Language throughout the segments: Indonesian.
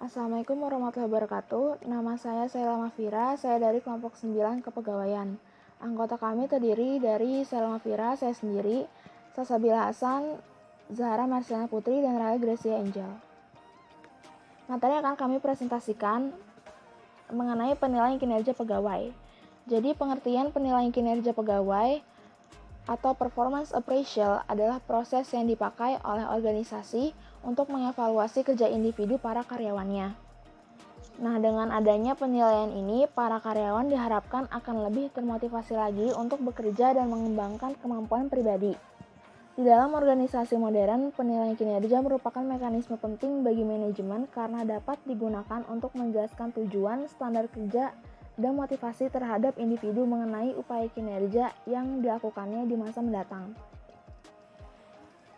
Assalamualaikum warahmatullahi wabarakatuh. Nama saya Saila Mafira, saya dari kelompok 9 Kepegawaian. Anggota kami terdiri dari Saila Mafira, saya sendiri, Salsabila Hasan, Zahra Marsiana Putri, dan Raya Gracia Angel. Materi yang akan kami presentasikan mengenai penilaian kinerja pegawai. Jadi pengertian penilaian kinerja pegawai atau performance appraisal adalah proses yang dipakai oleh organisasi untuk mengevaluasi kerja individu para karyawannya. Nah, dengan adanya penilaian ini, para karyawan diharapkan akan lebih termotivasi lagi untuk bekerja dan mengembangkan kemampuan pribadi. Di dalam organisasi modern, penilaian kinerja merupakan mekanisme penting bagi manajemen karena dapat digunakan untuk menjelaskan tujuan, standar kerja, dan motivasi terhadap individu mengenai upaya kinerja yang dilakukannya di masa mendatang.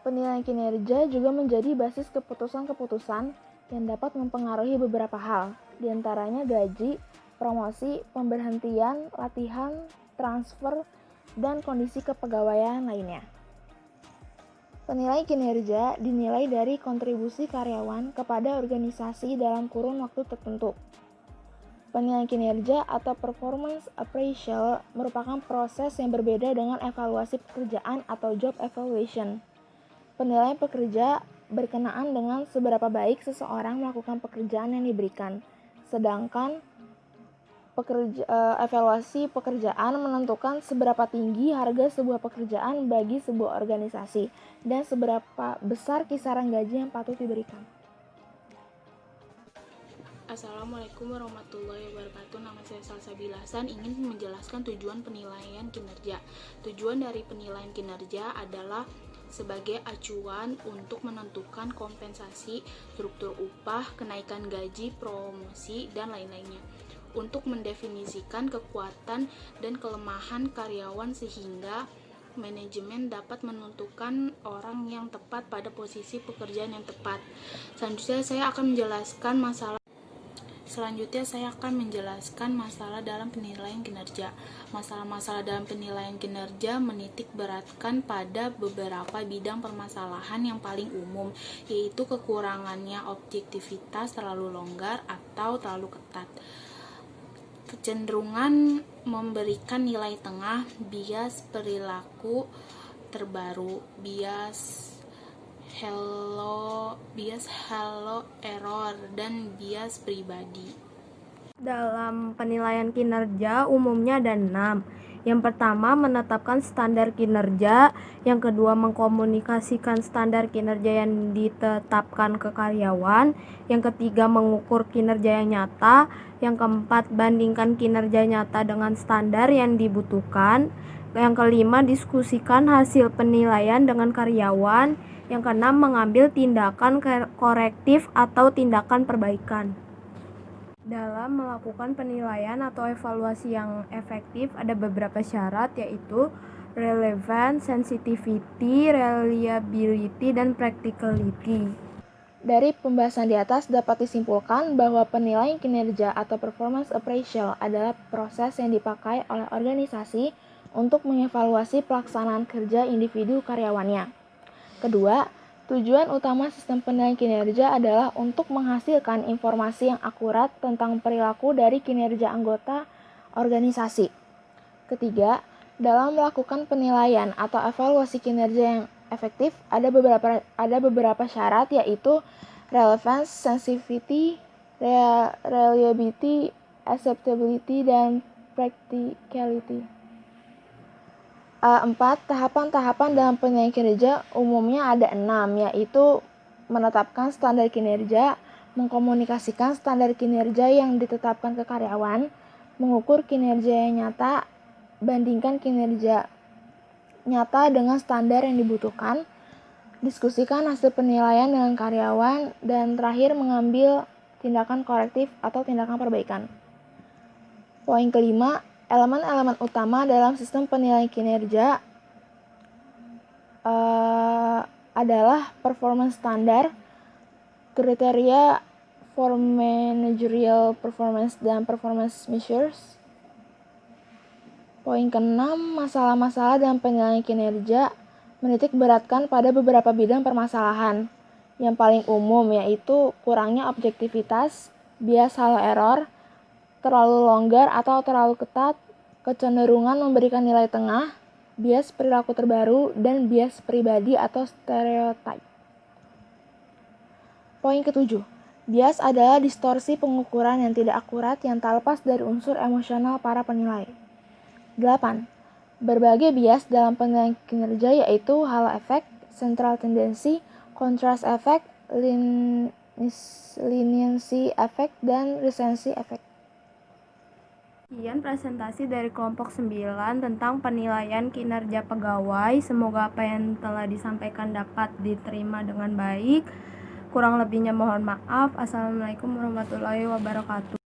Penilaian kinerja juga menjadi basis keputusan-keputusan yang dapat mempengaruhi beberapa hal, diantaranya gaji, promosi, pemberhentian, latihan, transfer, dan kondisi kepegawaian lainnya. Penilaian kinerja dinilai dari kontribusi karyawan kepada organisasi dalam kurun waktu tertentu. Penilaian kinerja atau performance appraisal merupakan proses yang berbeda dengan evaluasi pekerjaan atau job evaluation. Penilaian pekerja berkenaan dengan seberapa baik seseorang melakukan pekerjaan yang diberikan, sedangkan evaluasi pekerjaan menentukan seberapa tinggi harga sebuah pekerjaan bagi sebuah organisasi dan seberapa besar kisaran gaji yang patut diberikan. Assalamualaikum warahmatullahi wabarakatuh. Nama saya Salsabila Hasan, ingin menjelaskan tujuan penilaian kinerja. Tujuan dari penilaian kinerja adalah sebagai acuan untuk menentukan kompensasi, struktur upah, kenaikan gaji, promosi, dan lain-lainnya. Untuk mendefinisikan kekuatan dan kelemahan karyawan sehingga manajemen dapat menentukan orang yang tepat pada posisi pekerjaan yang tepat. Selanjutnya saya akan menjelaskan masalah dalam penilaian kinerja. Masalah-masalah dalam penilaian kinerja menitik beratkan pada beberapa bidang permasalahan yang paling umum, yaitu kekurangannya objektivitas terlalu longgar atau terlalu ketat, kecenderungan memberikan nilai tengah, bias perilaku terbaru, bias halo error, dan bias pribadi. Dalam penilaian kinerja umumnya ada 6. Yang pertama, menetapkan standar kinerja. Yang kedua, mengkomunikasikan standar kinerja yang ditetapkan ke karyawan. Yang ketiga, mengukur kinerja yang nyata. Yang keempat, bandingkan kinerja nyata dengan standar yang dibutuhkan. Yang kelima, diskusikan hasil penilaian dengan karyawan. Yang keenam, mengambil tindakan korektif atau tindakan perbaikan. Dalam melakukan penilaian atau evaluasi yang efektif ada beberapa syarat, yaitu relevance, sensitivity, reliability, dan practicality. Dari pembahasan di atas dapat disimpulkan bahwa penilaian kinerja atau performance appraisal adalah proses yang dipakai oleh organisasi untuk mengevaluasi pelaksanaan kerja individu karyawannya. Kedua, tujuan utama sistem penilaian kinerja adalah untuk menghasilkan informasi yang akurat tentang perilaku dari kinerja anggota organisasi. Ketiga, dalam melakukan penilaian atau evaluasi kinerja yang efektif, ada beberapa syarat, yaitu relevance, sensitivity, reliability, acceptability, dan practicality. 4. Tahapan-tahapan dalam penilaian kinerja umumnya ada 6, yaitu menetapkan standar kinerja, mengkomunikasikan standar kinerja yang ditetapkan ke karyawan, mengukur kinerja yang nyata, bandingkan kinerja nyata dengan standar yang dibutuhkan, diskusikan hasil penilaian dengan karyawan, dan terakhir mengambil tindakan korektif atau tindakan perbaikan. Poin kelima, elemen-elemen utama dalam sistem penilaian kinerja adalah performance standar, kriteria for managerial performance, dan performance measures. Poin keenam, masalah-masalah dalam penilaian kinerja menitik beratkan pada beberapa bidang permasalahan, yang paling umum yaitu kurangnya objektivitas, bias halo error, terlalu longgar atau terlalu ketat, kecenderungan memberikan nilai tengah, bias perilaku terbaru, dan bias pribadi atau stereotype. Poin ketujuh, bias adalah distorsi pengukuran yang tidak akurat yang tak lepas dari unsur emosional para penilai. 8. Berbagai bias dalam penilaian kinerja yaitu halo effect, central tendency, contrast effect, leniency effect, dan recency effect. Sekian presentasi dari kelompok 9 tentang penilaian kinerja pegawai. Semoga apa yang telah disampaikan dapat diterima dengan baik. Kurang lebihnya mohon maaf. Assalamualaikum warahmatullahi wabarakatuh.